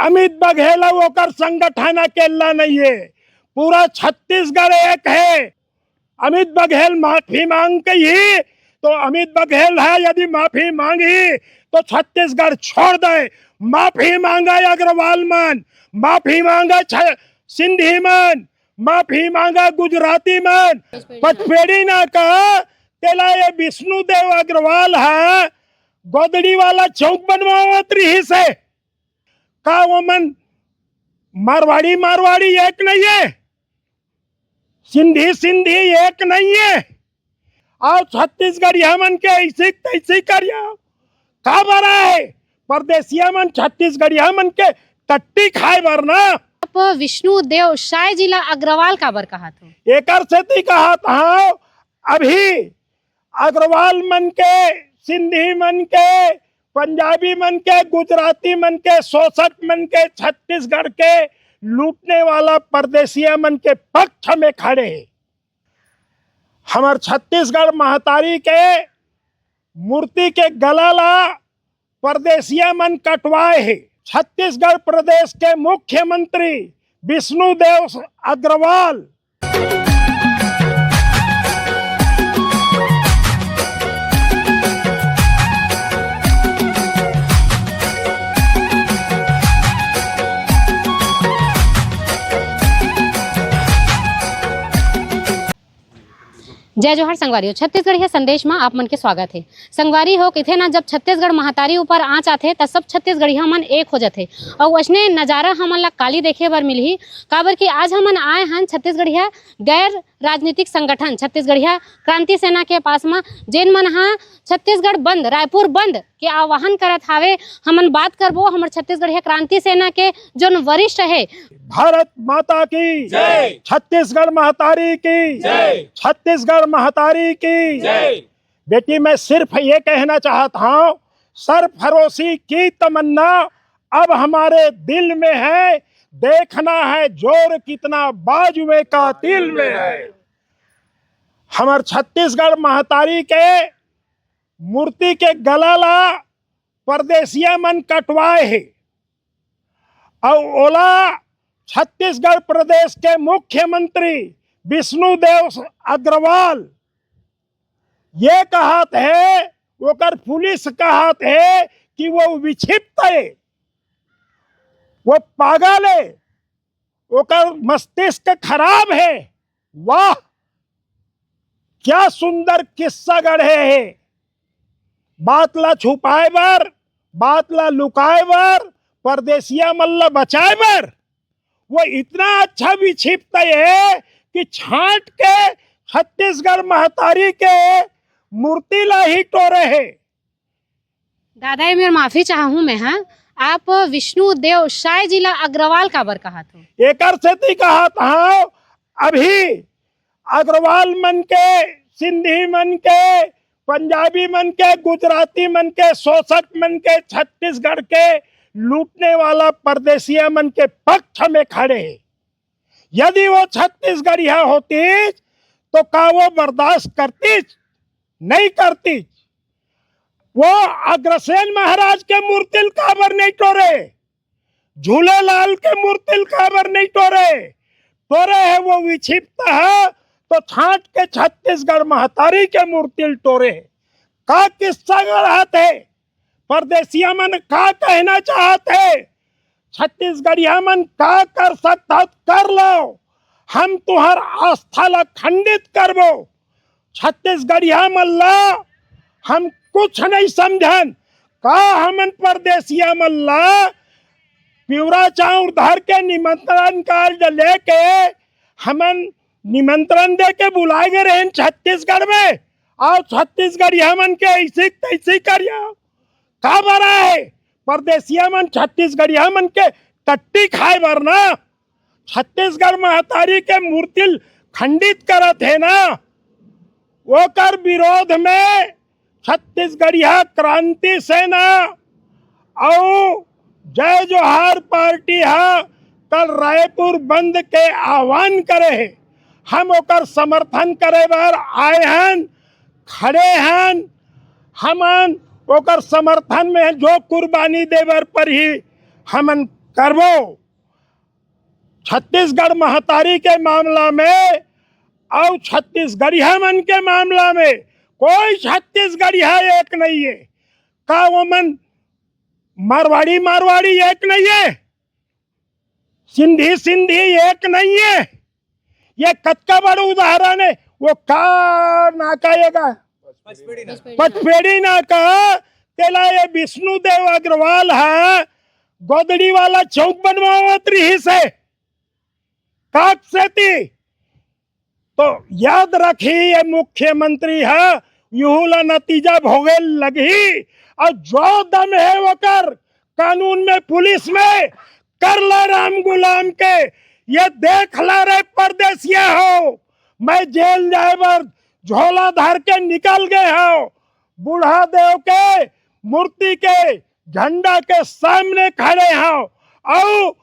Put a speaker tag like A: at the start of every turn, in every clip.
A: अमित बघेल ओकर संगठन अकेला नहीं है, पूरा छत्तीसगढ़ एक है। अमित बघेल माफी मांग के ही तो अमित बघेल है, यदि माफी मांगी तो छत्तीसगढ़ छोड़ दे। माफी मांगा अग्रवाल मन, माफी मांगा सिंधी मन, माफी मांगा गुजराती मन, पचपेड़ी ना कहा तेला ये विष्णुदेव अग्रवाल है गोदड़ी वाला चौक बनवावत रही से का वो मन मारवाड़ी मारवाड़ी एक नहीं है, सिंधी सिंधी एक नहीं है। और छत्तीसगढ़िया मन के ऐसे तैसे करिया का बरा है, परदेसिया मन छत्तीसगढ़िया मन के टट्टी खाए वरना।
B: आप विष्णुदेव शाह जिला अग्रवाल का बर कहा था
A: एकर से ती कहा था अभी अग्रवाल मन के, सिंधी मन के, पंजाबी मन के, गुजराती मन के, शोषक मन के, छत्तीसगढ़ के लूटने वाला परदेसिया मन के पक्ष में खड़े हैं। हमार छत्तीसगढ़ महतारी के मूर्ति के गला ला परदेसिया मन कटवाए है। छत्तीसगढ़ प्रदेश के मुख्यमंत्री विष्णुदेव अग्रवाल
B: जय जोहर संगवारी हो। छत्तीसगढ़ के संदेश में आप मन के स्वागत है। संगवारी हो कहते ना, जब छत्तीसगढ़ महतारी ऊपर आँच आथे तब सब छत्तीसगढ़िया मन एक हो जाते और वैसने नज़ारा हमन ला काली देखे बर मिलही। काबर कि आज हमन आए हैं छत्तीसगढ़िया गैर राजनीतिक संगठन छत्तीसगढ़िया क्रांति सेना के पास में, जेन मन हाँ छत्तीसगढ़ बंद, रायपुर बंद के आह्वान करत हावे। हमन बात करबो हमर छत्तीसगढ़िया क्रांति सेना के जो वरिष्ठ है।
A: भारत माता की जय, छत्तीसगढ़ महतारी की जय, छत्तीसगढ़ महतारी की जय। बेटी मैं सिर्फ ये कहना चाहता हूँ, सरफरोशी की तमन्ना अब हमारे दिल में है, देखना है जोर कितना बाजुए का दिल में है। हमार छत्तीसगढ़ महतारी के मूर्ति के गला ला परदेसिया मन कटवाए है और ओला छत्तीसगढ़ प्रदेश के मुख्यमंत्री विष्णुदेव अग्रवाल ये कहत है, ओकर पुलिस कहत है कि वो विक्षिप्त है, वो पागल है, ओकर मस्तिष्क खराब है। वाह क्या सुंदर किस्सा गढ़े है। बात ला छुपाए बर, बात ला लुकाए बर, परदेसिया मल्ला बचाए बर वो इतना अच्छा विक्षिप्त है कि छांट के छत्तीसगढ़ महतारी के मूर्ति ला ही टोरे है।
B: दादा ये मेरा माफी चाहूँ मैं, हाँ आप विष्णुदेव शाह जिला अग्रवाल का बर कहा था
A: एकर से ती कहा था अभी अग्रवाल मन के, सिंधी मन के, पंजाबी मन के, गुजराती मन के, शोषक मन के, छत्तीसगढ़ के लूटने वाला परदेसिया मन के पक्ष में खड़े हैं। यदि वो छत्तीसगढ़िया होती तो का वो बर्दाश्त करती? नहीं करती। वो अग्रसेन महाराज के मूर्तिल काबर नहीं टोरे, झूलेलाल के मूर्तिल काबर नहीं टोरे, टोरे है वो विक्षिप्त है तो छांट के छत्तीसगढ़ महतारी के मूर्तिल टोरे। का किस्सा गढ़ाते परदेसिया मन का कहना चाहते, छत्तीसगढ़िया मन का कर सकता कर लो, हम तुहर आस्था ला खंडित करबो। छत्तीसगढ़िया मल्ला हम कुछ नहीं समझन का, हमन परदेसिया मल्ला पिवरा चाउर धर के निमंत्रण कार्ड लेके हमन निमंत्रण दे के बुलाए गए रहे छत्तीसगढ़ में और छत्तीसगढ़िया मन के ऐसे तैसे करिया का बरा है। परदेसिया मन छत्तीसगढ़िया मन के टट्टी खाए वरना छत्तीसगढ़ महतारी के मूर्ति खंडित करत है ना, वो कर विरोध में छत्तीसगढ़िया क्रांति सेना और जय जोहार पार्टी है कल रायपुर बंद के आह्वान करे है। हम ओकर समर्थन करे बार आए हैं, खड़े हैं। हमन ओकर समर्थन में जो कुर्बानी देवर पर ही हमन करबो। छत्तीसगढ़ महतारी के मामला में और छत्तीसगढ़िया मन के मामला में कोई छत्तीसगढ़िया एक नहीं है। का वो मन मारवाड़ी मारवाड़ी एक नहीं है, सिंधी सिंधी एक नहीं है। ये कच्चा बड़ा उदाहरण है। वो का नाका येगा पचपेड़ी नाका तेला ये विष्णुदेव अग्रवाल है गोदड़ी वाला चौक बनवावत रही से काक से थी। तो याद रखी ये मुख्यमंत्री है यूला नतीजा भोगे लगी। और जो दम है वो कर कानून में पुलिस में कर ला राम गुलाम के। ये देख ला रे परदेसिया हो मैं जेल जाए बर झोला धर के निकल गए हो। बूढ़ा देव के मूर्ति के झंडा के सामने खड़े हो। और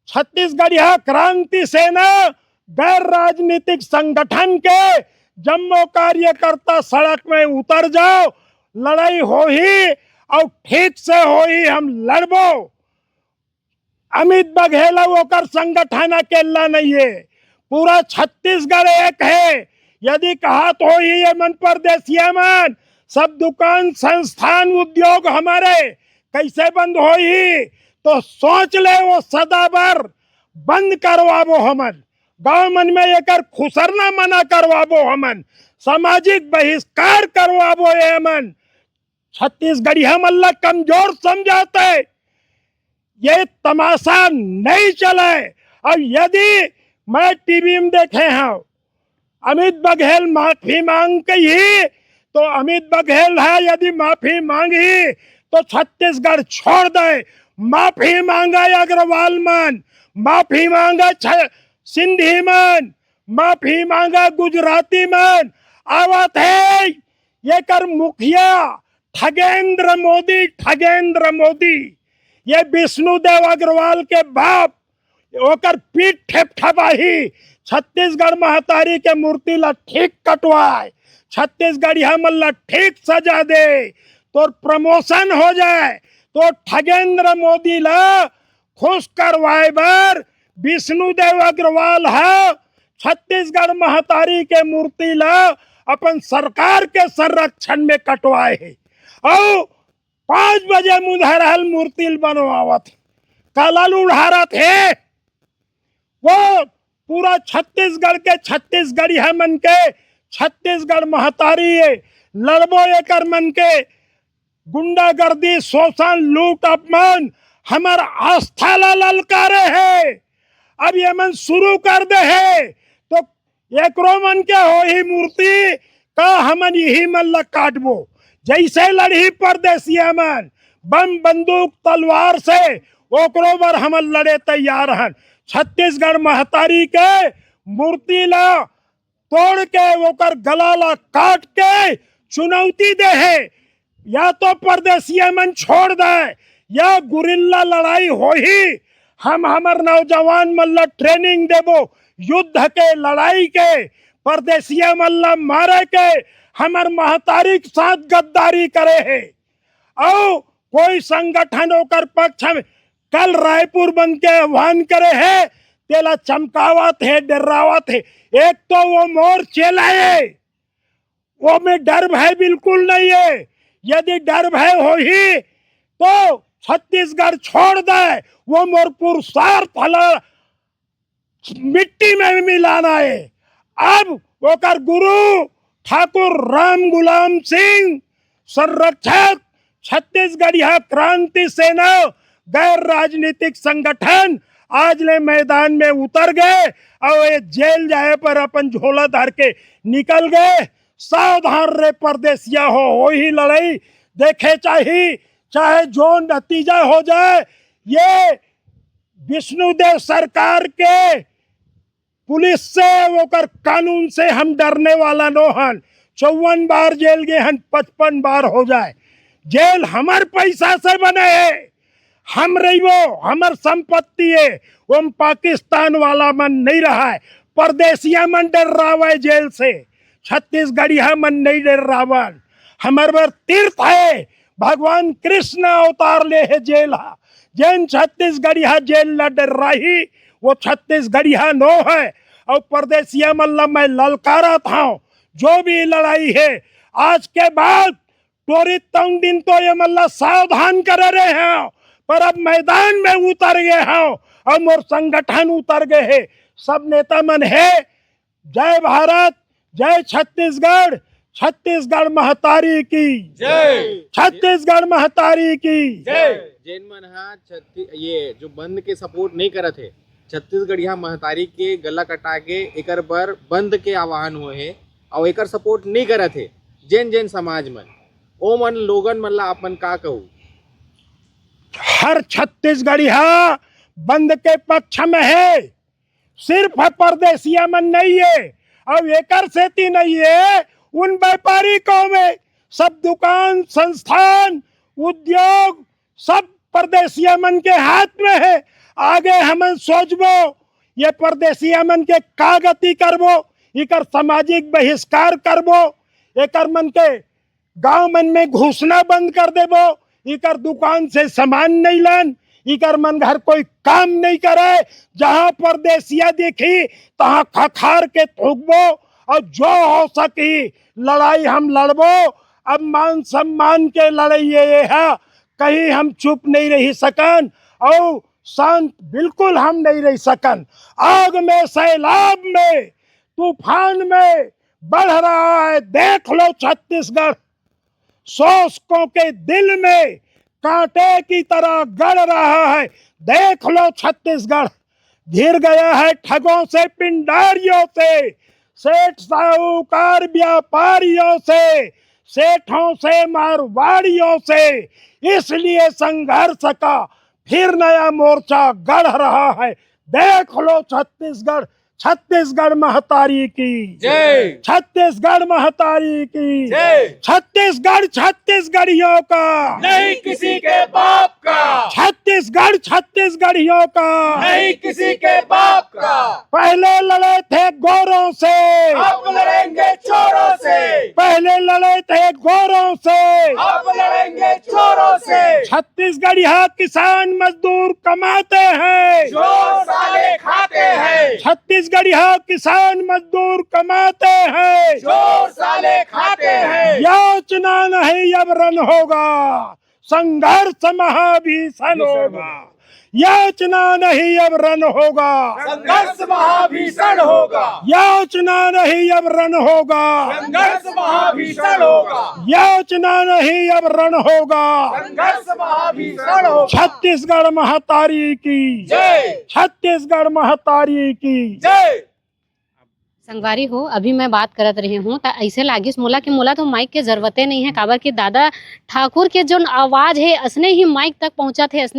A: छत्तीसगढ़िया क्रांति सेना गैर राजनीतिक संगठन के जम्मो कार्यकर्ता सड़क में उतर जाओ। लड़ाई हो ही और ठीक से हो ही हम लड़बो। अमित बघेल ओकर संगठन अकेला नहीं है, पूरा छत्तीसगढ़ एक है। यदि कहा तो ही ये मन परदेसिया मन सब दुकान संस्थान उद्योग हमारे कैसे बंद हो ही तो सोच ले वो सदाबर बंद करवाबो हमन। गांव मन में एकर खुसरना मना करवाबो हमन, सामाजिक बहिष्कार करवाबो ये मन। छत्तीसगढ़िया मल्ला कमजोर समझाते ये तमाशा नहीं चले। और यदि मैं टीवी में देखे हैं अमित बघेल माफी मांग के ही तो अमित बघेल है यदि माफी मांगी तो छत्तीसगढ़ छोड़ दे। माफी मांगा अग्रवाल मन, माफी मांगा सिंधी मन, माफी मांगा गुजराती मन। आवत है ये कर मुखिया ठगेंद्र मोदी। ठगेंद्र मोदी ये विष्णुदेव अग्रवाल के बाप ओकर पीठ ठेपठपाही छत्तीसगढ़ महतारी के मूर्ति ला ठीक कटवाए, छत्तीसगढ़िया मन ला ठीक सजा दे तो प्रमोशन हो जाए। तो ठगेंद्र मोदी ला खुश करवाए बर विष्णुदेव अग्रवाल है छत्तीसगढ़ महतारी के मूर्ति ला अपन सरकार के संरक्षण में कटवाए है। और 5 बजे मुधरहल मूर्ति बनवावत कलल उड़ारत है। वो पूरा छत्तीसगढ़ के छत्तीसगढ़िया मन के छत्तीसगढ़ महतारी है लड़बो एकर मन के गुंडागर्दी शोषण लूट अपमान हमार आस्था ला ललकारे है। अब ये मन शुरू कर दे है तो एकरो मन के हो ही मूर्ति का हमन यही मन ला काटबो। जैसे लड़ी परदेसिया मन बम बंदूक तलवार से ओकरो बर हमन लड़े तैयार हन। छत्तीसगढ़ महतारी के मूर्ति ला तोड़ के ओकर गला ला काट के चुनौती दे है या तो परदेसिया मन छोड़ दे या गुरिल्ला लड़ाई हो ही। हम हमार नौजवान मन ला ट्रेनिंग देबो युद्ध के लड़ाई के परदेसिया मन ला मारे के हमार महतारी के साथ गद्दारी करे है। और कोई संगठन ओकर पक्ष में कल रायपुर बंद के आह्वान करे है तेला चमकावत है डरावत है। एक तो वो मोर चेला है वो में डर भय बिल्कुल नहीं है। यदि डर भय हो ही तो छत्तीसगढ़ छोड़ दे वो मोर पुरुषार्थ फला मिट्टी में मिलाना है। अब ओकर गुरु ठाकुर राम गुलाम सिंह संरक्षक छत्तीसगढ़िया क्रांति सेना गैर राजनीतिक संगठन आज ले मैदान में उतर गए और ये जेल जाए पर अपन झोला धर के निकल गए। सावधान रे परदेसिया हो ही लड़ाई देखे चाहिए चाहे जो नतीजा हो जाए। ये विष्णुदेव सरकार के पुलिस से ओकर कानून से हम डरने वाला नो हन। 54 बार जेल गए हन 55 बार हो जाए। जेल हमार पैसा से बने है हम रहीबो हमार संपत्ति है। वो पाकिस्तान वाला मन नहीं रहा है। परदेसिया मन डर रहा है जेल से, छत्तीसगढ़िया मन नहीं डर रहा। हमारे बर तीर्थ है भगवान कृष्ण अवतार ले है जेल जैन छत्तीसगढ़िया जेल लड़ रही वो छत्तीसगढ़िया नो है। और परदेसिया मल्ला मैं ललकारा था जो भी लड़ाई है आज के बाद त्वरित तंग दिन तो ये मल्ला सावधान कर रहे हैं, पर अब मैदान में उतर गए हैं और मोर संगठन उतर गए हैं। सब नेता मन है। जय भारत, जय छत्तीसगढ़, छत्तीसगढ़ महतारी की
C: जय,
A: छत्तीसगढ़ महतारी की
C: जय। जैन मन ये जो बंद के सपोर्ट नहीं करत है, छत्तीसगढ़ यहाँ महतारी के गला कटा के एकर बर बंद के आह्वान हुए है और एकर सपोर्ट नहीं करत है जैन समाज में। ओ मन लोगन मन ला अपन का कहू?
A: हर छत्तीसगढ़िया बंद के पक्ष में है, सिर्फ परदेसिया मन नहीं है। अब एकर सेती नहीं है उन व्यापारिकों में सब दुकान संस्थान उद्योग सब परदेसिया मन के हाथ में है। आगे हमन सोचबो ये परदेसिया मन के का गति करबो, इकर सामाजिक बहिष्कार करबो, एकर मन के गांव मन में घुसना बंद कर देबो, इकर दुकान से सामान नहीं लन, इकर मन घर कोई काम नहीं करे। जहां परदेसिया देखी तहां खखार के थूकबो और जो हो सकी लड़ाई हम लड़बो। अब मान सम्मान के लड़ाई ये है, कहीं हम चुप नहीं रही सकन और शांत बिल्कुल हम नहीं रह सकन। आग में सैलाब में तूफान में बढ़ रहा है देख लो छत्तीसगढ़, शोषकों के दिल में कांटे की तरह गड़ रहा है देख लो छत्तीसगढ़। घिर गया है ठगों से पिंडारियों से, सेठ साहूकार व्यापारियों से, सेठों से मारवाड़ियों से। इसलिए संघर्ष का फिर नया मोर्चा गढ़ रहा है देख लो छत्तीसगढ़। छत्तीसगढ़ महतारी की
C: जय,
A: छत्तीसगढ़ महतारी की
C: जय।
A: छत्तीसगढ़ छत्तीसगढ़ियों का
C: नहीं किसी के बाप का,
A: छत्तीसगढ़ छत्तीसगढ़ियों का
C: नहीं किसी के बाप का।
A: पहले लड़े थे गोरों से,
C: अब लड़ेंगे चोरों से,
A: पहले लड़े थे गोरों से,
C: अब लड़ेंगे चोरों से।
A: छत्तीसगढ़िया किसान मजदूर कमाते हैं,
C: जो साले खाते हैं,
A: छत्तीसगढ़िया किसान मजदूर कमाते हैं,
C: जो साले खाते हैं।
A: याचना नहीं अब रन होगा, संघर्ष महाभीषण होगा। याचना नहीं अब रन होगा,
C: संघर्ष महाभीषण होगा,
A: याचना नहीं अब रन होगा,
C: संघर्ष महाभीषण होगा,
A: याचना नहीं अब रन होगा।
C: संघर्ष महाभीषण होगा।
A: छत्तीसगढ़ महतारी की
C: जय,
A: छत्तीसगढ़ महतारी की
C: जय।
B: संगवारी हो, अभी मैं बात करत रही हूँ तो ऐसे लागिस मोला कि मोला तो माइक के जरूरते नहीं है, काबर कि दादा ठाकुर के जो आवाज है असने ही माइक तक पहुंचा थे, असने